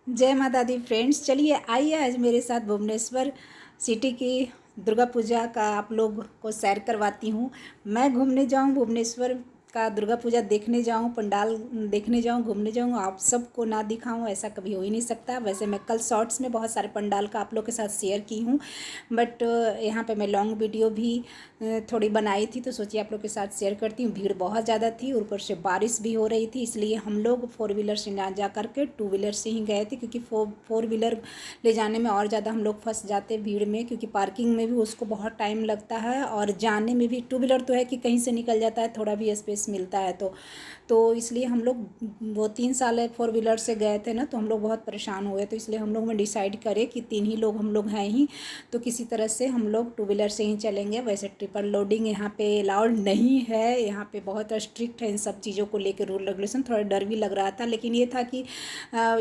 जय माता दी फ्रेंड्स। चलिए आइए आज मेरे साथ भुवनेश्वर सिटी की दुर्गा पूजा का आप लोग को सैर करवाती हूँ। मैं घूमने जाऊँ भुवनेश्वर का दुर्गा पूजा देखने जाऊँ, पंडाल देखने जाऊँ, घूमने जाऊँ, आप सबको ना दिखाऊँ, ऐसा कभी हो ही नहीं सकता। वैसे मैं कल शॉर्ट्स में बहुत सारे पंडाल का आप लोग के साथ शेयर की हूँ, बट यहाँ पे मैं लॉन्ग वीडियो भी थोड़ी बनाई थी, तो सोचिए आप लोग के साथ शेयर करती हूँ। भीड़ बहुत ज़्यादा थी, ऊपर से बारिश भी हो रही थी, इसलिए हम लोग 4 व्हीलर से ना जा करके 2 व्हीलर से ही गए थे, क्योंकि 4 व्हीलर ले जाने में और ज़्यादा हम लोग फंस जाते भीड़ में, क्योंकि पार्किंग में भी उसको बहुत टाइम लगता है और जाने में भी। 2 व्हीलर तो है कि कहीं से निकल जाता है, थोड़ा भी स्पेस मिलता है तो इसलिए हम लोग वो 3 साल 4 व्हीलर से गए थे ना, तो हम लोग बहुत परेशान हुए। तो इसलिए हम लोग ने डिसाइड करे कि 3 ही लोग हम लोग हैं ही, तो किसी तरह से हम लोग 2 व्हीलर से ही चलेंगे। वैसे ट्रिपल लोडिंग यहाँ पे अलाउड नहीं है, यहाँ पे बहुत स्ट्रिक्ट है इन सब चीज़ों को लेकर रूल रेगुलेशन। थोड़ा डर भी लग रहा था, लेकिन ये था कि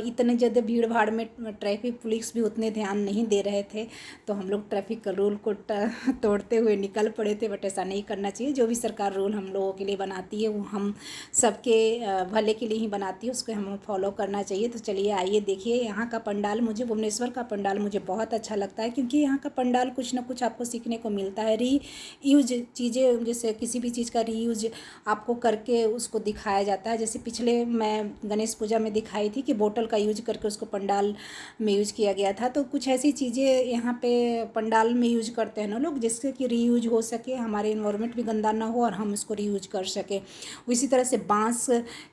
इतने ज़्यादा भीड़ भाड़ में ट्रैफिक पुलिस भी उतने ध्यान नहीं दे रहे थे, तो हम लोग ट्रैफिक का रूल को तोड़ते हुए निकल पड़े थे। बट ऐसा नहीं करना चाहिए, जो भी सरकार रूल हम लोगों के लिए बनाती है वो हम सबके भले के लिए ही बनाती है, उसको हमें फॉलो करना चाहिए। तो चलिए आइए देखिए यहाँ का पंडाल। मुझे भुवनेश्वर का पंडाल मुझे बहुत अच्छा लगता है, क्योंकि यहाँ का पंडाल कुछ ना कुछ आपको सीखने को मिलता है। रीयूज चीज़ें, जैसे किसी भी चीज़ का रीयूज आपको करके उसको दिखाया जाता है। जैसे पिछले मैं गणेश पूजा में दिखाई थी कि बोतल का यूज करके उसको पंडाल में यूज किया गया था। तो कुछ ऐसी चीज़ें यहाँ पे पंडाल में यूज करते हैं ना लोग, जिससे कि रीयूज हो सके, हमारे इन्वायरमेंट भी गंदा ना हो और हम इसको रीयूज कर सके। इसी तरह से बांस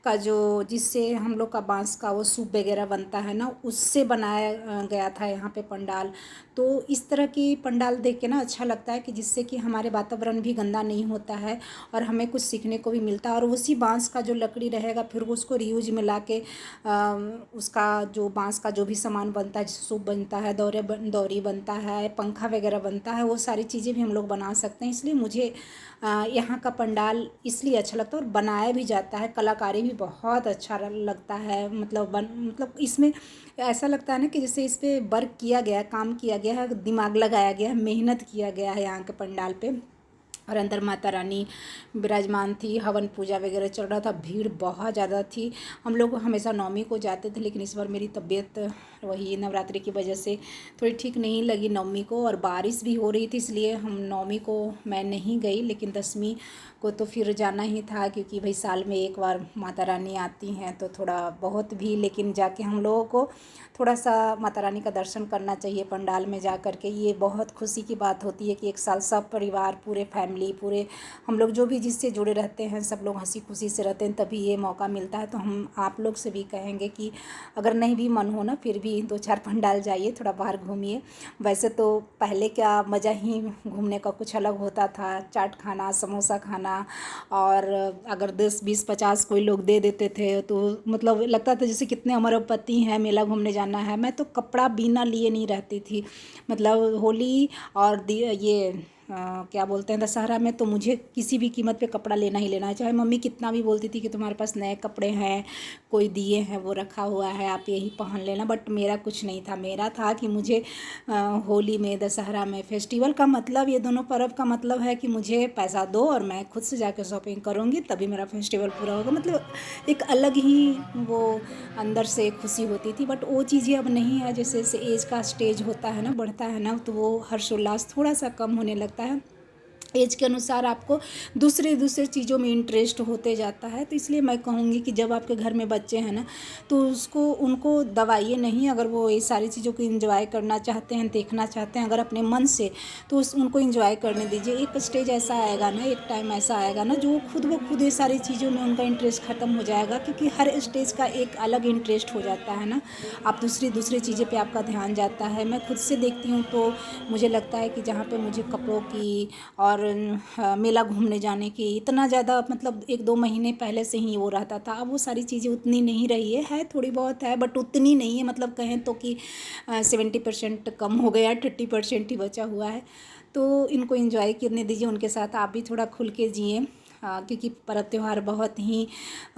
का जो, जिससे हम लोग का बांस का वो सूप वगैरह बनता है ना, उससे बनाया गया था यहाँ पे पंडाल। तो इस तरह की पंडाल देख के ना अच्छा लगता है कि जिससे कि हमारे वातावरण भी गंदा नहीं होता है और हमें कुछ सीखने को भी मिलता है। और उसी बांस का जो लकड़ी रहेगा फिर उसको रीयूज में ला के उसका जो बांस का जो भी सामान बनता है, सूप बनता है, दौरी बनता है, पंखा वगैरह बनता है, वो सारी चीज़ें भी हम लोग बना सकते हैं। इसलिए मुझे यहाँ का पंडाल इसलिए अच्छा लगता है, और बनाया भी जाता है, कलाकारी भी बहुत अच्छा लगता है। मतलब इसमें ऐसा लगता है ना कि जैसे इस पे वर्क किया गया है, काम किया गया है, दिमाग लगाया गया है, मेहनत किया गया है यहाँ के पंडाल पे। और अंदर माता रानी विराजमान थी, हवन पूजा वगैरह चल रहा था, भीड़ बहुत ज़्यादा थी। हम लोग हमेशा नवमी को जाते थे, लेकिन इस बार मेरी तबीयत वही नवरात्रि की वजह से थोड़ी ठीक नहीं लगी नवमी को, और बारिश भी हो रही थी, इसलिए हम नवमी को मैं नहीं गई। लेकिन 10वीं को तो फिर जाना ही था, क्योंकि भाई साल में एक बार माता रानी आती हैं, तो थोड़ा बहुत भी, लेकिन जाके हम लोगों को थोड़ा सा माता रानी का दर्शन करना चाहिए पंडाल में जा कर के। ये बहुत खुशी की बात होती है कि एक साल सब परिवार, पूरे फैमिली, पूरे हम लोग जो भी जिससे जुड़े रहते हैं, सब लोग हंसी खुशी से रहते हैं, तभी ये मौका मिलता है। तो हम आप लोग से भी कहेंगे कि अगर नहीं भी मन हो ना, फिर भी 2-4 पंडाल जाइए, थोड़ा बाहर घूमिए। वैसे तो पहले क्या मज़ा ही घूमने का कुछ अलग होता था, चाट खाना, समोसा खाना, और अगर 10-20-50 कोई लोग दे देते थे तो मतलब लगता था जैसे कितने अमरपति हैं, मेला घूमने जाना है। मैं तो कपड़ा बिना लिए नहीं रहती थी, मतलब होली और ये क्या बोलते हैं, दशहरा में तो मुझे किसी भी कीमत पे कपड़ा लेना ही लेना है। चाहे मम्मी कितना भी बोलती थी कि तुम्हारे पास नए कपड़े हैं, कोई दिए हैं, वो रखा हुआ है, आप यही पहन लेना, बट मेरा कुछ नहीं था। मेरा था कि मुझे होली में, दशहरा में, फेस्टिवल का मतलब, ये दोनों पर्व का मतलब है कि मुझे पैसा दो और मैं खुद से जाकर शॉपिंग करूँगी, तभी मेरा फेस्टिवल पूरा होगा। मतलब एक अलग ही वो अंदर से खुशी होती थी। बट वो चीज़ें अब नहीं है। जैसे जैसे एज का स्टेज होता है ना, बढ़ता है ना, तो वो हर्षोल्लास थोड़ा सा कम होने लगता है। एज के अनुसार आपको दूसरे दूसरे चीज़ों में इंटरेस्ट होते जाता है। तो इसलिए मैं कहूँगी कि जब आपके घर में बच्चे हैं ना, तो उसको उनको दबाइए नहीं। अगर वो ये सारी चीज़ों को एंजॉय करना चाहते हैं, देखना चाहते हैं अगर अपने मन से, तो उनको एंजॉय करने दीजिए। एक स्टेज ऐसा आएगा ना, एक टाइम ऐसा आएगा ना, जो खुद ब खुद ये सारी चीज़ों में उनका इंटरेस्ट ख़त्म हो जाएगा, क्योंकि हर स्टेज का एक अलग इंटरेस्ट हो जाता है ना। आप दूसरी दूसरी चीज़ें पे आपका ध्यान जाता है। मैं खुद से देखती हूँ तो मुझे लगता है कि जहाँ पे मुझे कपड़ों की और मेला घूमने जाने की इतना ज़्यादा, मतलब 1-2 महीने पहले से ही वो रहता था, अब वो सारी चीज़ें उतनी नहीं रही है थोड़ी बहुत है, बट उतनी नहीं है। मतलब कहें तो कि 70% कम हो गया, 30% ही बचा हुआ है। तो इनको एंजॉय करने दीजिए, उनके साथ आप भी थोड़ा खुल के जिए, क्योंकि पर्व त्यौहार बहुत ही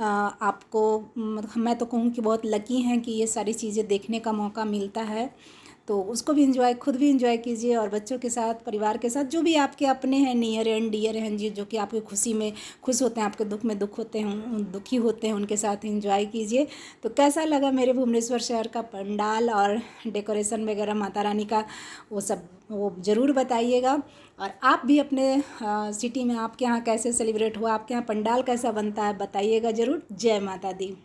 आपको, मैं तो कहूँ कि बहुत लकी हैं कि ये सारी चीज़ें देखने का मौका मिलता है। तो उसको भी इंजॉय, खुद भी इंजॉय कीजिए और बच्चों के साथ, परिवार के साथ, जो भी आपके अपने हैं, नियर एंड डियर हैं जी, जो कि आपकी खुशी में खुश होते हैं, आपके दुख में दुख होते हैं, दुखी होते हैं, उनके साथ इंजॉय कीजिए। तो कैसा लगा मेरे भुवनेश्वर शहर का पंडाल और डेकोरेशन वगैरह माता रानी का, वो ज़रूर बताइएगा। और आप भी अपने सिटी में आपके यहाँ कैसे सेलिब्रेट हुआ, आपके यहाँ पंडाल कैसा बनता है, बताइएगा ज़रूर। जय माता दी।